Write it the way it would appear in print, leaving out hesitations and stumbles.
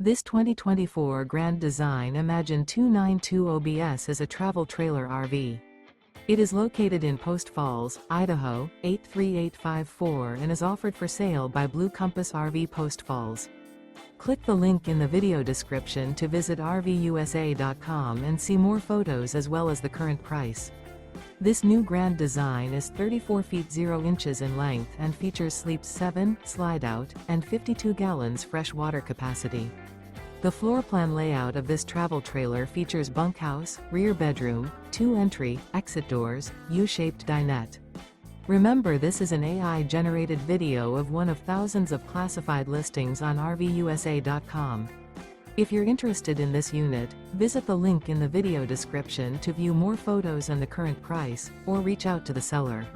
This 2024 Grand Design Imagine 292 OBS is a travel trailer RV. It is located in Post Falls, Idaho, 83854 and is offered for sale by Blue Compass RV Post Falls. Click the link in the video description to visit RVUSA.com and see more photos as well as the current price. This new Grand Design is 34 feet 0 inches in length and features Sleep 7, Slideout, and 52 gallons fresh water capacity. The floor plan layout of this travel trailer features bunkhouse, rear bedroom, 2 entry, exit doors, U-shaped dinette. Remember, this is an AI-generated video of one of thousands of classified listings on RVUSA.com. If you're interested in this unit, visit the link in the video description to view more photos and the current price, or reach out to the seller.